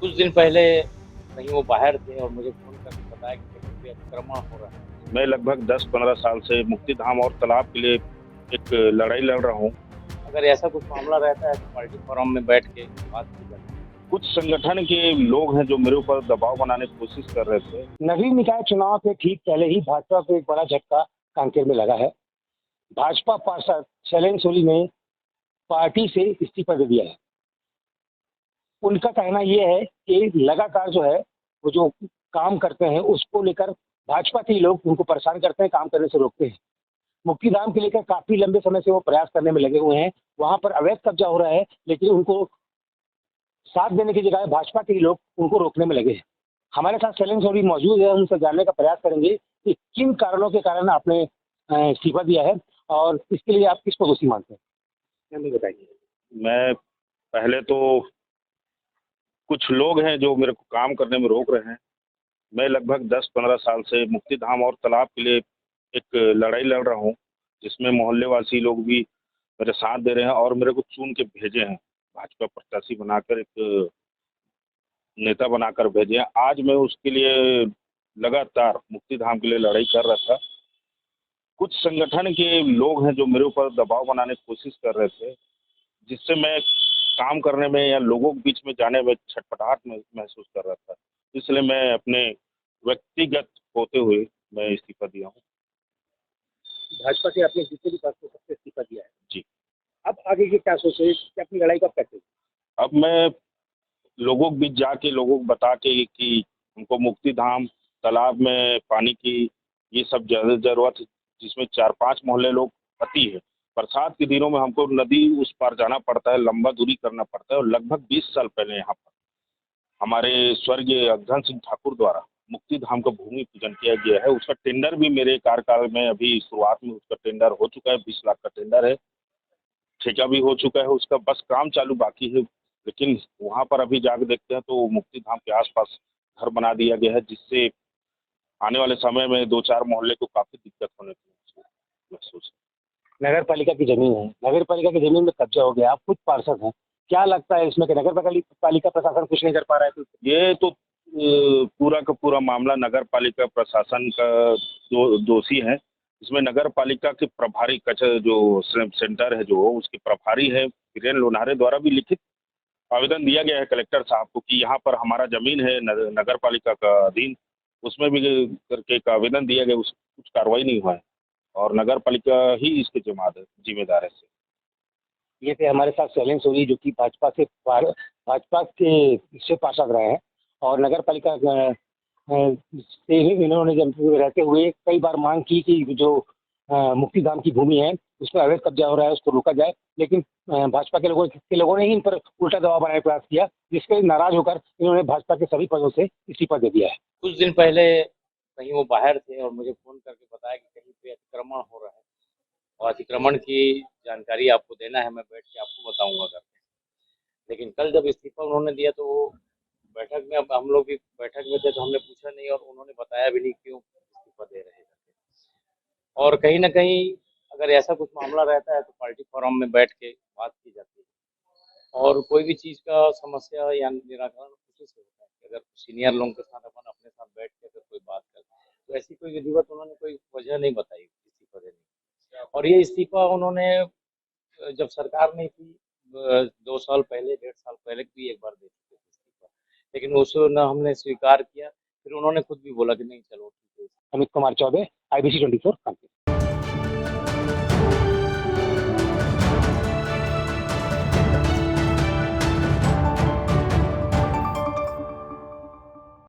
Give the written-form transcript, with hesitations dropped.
कुछ दिन पहले कहीं वो बाहर थे और मुझे फ़ोन करके बताया कि कहीं पे अतिक्रमण हो रहा है। मैं लगभग 10-15 साल से मुक्तिधाम और तालाब के लिए एक लड़ाई लड़ रहा हूँ। अगर ऐसा कुछ मामला रहता है तो पार्टी फोरम में बैठ के बात की जाती है। कुछ संगठन के लोग हैं जो मेरे ऊपर दबाव बनाने की कोशिश कर रहे थे। नगरीय निकाय चुनाव के ठीक पहले ही भाजपा को एक बड़ा झटका कांकेर में लगा है। भाजपा पार्षद शैलेंद्र सोली ने पार्टी से इस्तीफा दे दिया है। उनका कहना यह है कि लगातार जो है वो जो काम करते हैं उसको लेकर भाजपा के लोग उनको परेशान करते हैं, काम करने से रोकते हैं। मुक्तिधाम के लेकर काफी लंबे समय से वो प्रयास करने में लगे हुए हैं। वहां पर अवैध कब्जा हो रहा है, लेकिन उनको साथ देने की जगह भाजपा के लोग उनको रोकने में लगे हैं। हमारे साथ शैलेंद्र सोली मौजूद है, उनसे जानने का प्रयास करेंगे कि किन कारणों के कारण आपने इस्तीफा दिया है और इसके लिए आप किसको दोषी मानते हैं, हमें बताइए। मैं पहले तो कुछ लोग हैं जो मेरे को काम करने में रोक रहे हैं। मैं लगभग 10-15 साल से मुक्तिधाम और तालाब के लिए एक लड़ाई लड़ रहा हूँ, जिसमें मोहल्ले वासी लोग भी मेरे साथ दे रहे हैं और मेरे को चुन के भेजे हैं। भाजपा प्रत्याशी बनाकर एक नेता बनाकर भेजे हैं। आज मैं उसके लिए लगातार मुक्तिधाम के लिए लड़ाई कर रहा था। कुछ संगठन के लोग हैं जो मेरे ऊपर दबाव बनाने की कोशिश कर रहे थे, जिससे मैं काम करने में या लोगों के बीच में जाने में छटपटाहट महसूस कर रहा था। इसलिए मैं अपने व्यक्तिगत होते हुए मैं इस्तीफा दिया हूँ। भाजपा के अपने जितने भी पार्षद सबसे इस्तीफा दिया है। जी। अब आगे की क्या सोचे कि अपनी लड़ाई कब करते हैं? अब मैं लोगों के बीच जाके लोगों को बता के कि उनको मुक्तिधाम तालाब में पानी की ये सब ज़्यादा ज़रूरत है, जिसमें 4-5 मोहल्ले लोग आती है। बरसात के दिनों में हमको नदी उस पार जाना पड़ता है, लंबा दूरी करना पड़ता है और लगभग 20 साल पहले यहाँ पर हमारे स्वर्गीय अग्रहण सिंह ठाकुर द्वारा मुक्तिधाम का भूमि पूजन किया गया है। उसका टेंडर भी मेरे कार्यकाल में अभी शुरुआत में उसका टेंडर हो चुका है, 20 लाख का टेंडर है। ठेका भी हो चुका है उसका, बस काम चालू बाकी है। लेकिन वहाँ पर अभी जाके देखते हैं तो मुक्तिधाम के आसपास घर बना दिया गया है, जिससे आने वाले समय में 2-4 मोहल्ले को काफ़ी दिक्कत होने की महसूस है। नगर पालिका की जमीन है, नगर पालिका की जमीन में कब्जा हो गया, आप खुद पार्षद हैं, क्या लगता है इसमें कि नगर पालिका प्रशासन कुछ नहीं कर पा रहा है? तो ये तो पूरा का पूरा मामला नगर पालिका प्रशासन का दोषी है। इसमें नगर पालिका के प्रभारी जो सेंटर है जो उसके प्रभारी है वीरेंद्र लोनारे द्वारा भी लिखित आवेदन दिया गया है कलेक्टर साहब को कि यहाँ पर हमारा जमीन है नगर पालिका का अधीन, उसमें भी करके एक आवेदन दिया गया, उस कुछ कार्रवाई नहीं हुआ है और नगर पालिका ही इसके जिम्मेदार है। ये थे हमारे साथ शैलेंद्र सोली, जो कि भाजपा के से पार्षद रहे हैं और नगर पालिका से इन्होंने जब रहते हुए कई बार मांग की कि जो मुक्तिधाम की भूमि है उसमें अवैध कब्जा हो रहा है, उसको रोका जाए, लेकिन भाजपा के लोगों ने ही इन पर उल्टा दबाव बनाने का प्रयास किया, जिसके नाराज होकर इन्होंने भाजपा के सभी पदों से इस्तीफा दे दिया है। कुछ दिन पहले कहीं वो बाहर थे और मुझे फ़ोन करके बताया कि कहीं पे अतिक्रमण हो रहा है और अतिक्रमण की जानकारी आपको देना है, मैं बैठ के आपको बताऊँगा करके। लेकिन कल जब इस्तीफा उन्होंने दिया तो वो बैठक में, अब हम लोग भी बैठक में थे तो हमने पूछा नहीं और उन्होंने बताया भी नहीं क्यों इस्तीफा दे रहे हैं करके। और कहीं न कहीं अगर ऐसा कुछ मामला रहता है तो पार्टी फोरम में बैठ के बात की जाती है और कोई भी चीज़ का समस्या या निराकरण उसी से होता है कि अगर सीनियर लोगों के साथ अपन अपने साथ बैठ के अगर कोई बात करें, तो ऐसी कोई विधिवत उन्होंने कोई वजह नहीं बताई इस्तीफा देने की। और ये इस्तीफा उन्होंने जब सरकार नहीं थी 2 साल पहले, 1.5 साल पहले भी एक बार दे चुके थे इस्तीफा, लेकिन उसको ना हमने स्वीकार किया, फिर उन्होंने खुद भी बोला कि नहीं चलो ठीक है। अमित कुमार चौबे, IBC 24 कानपुर।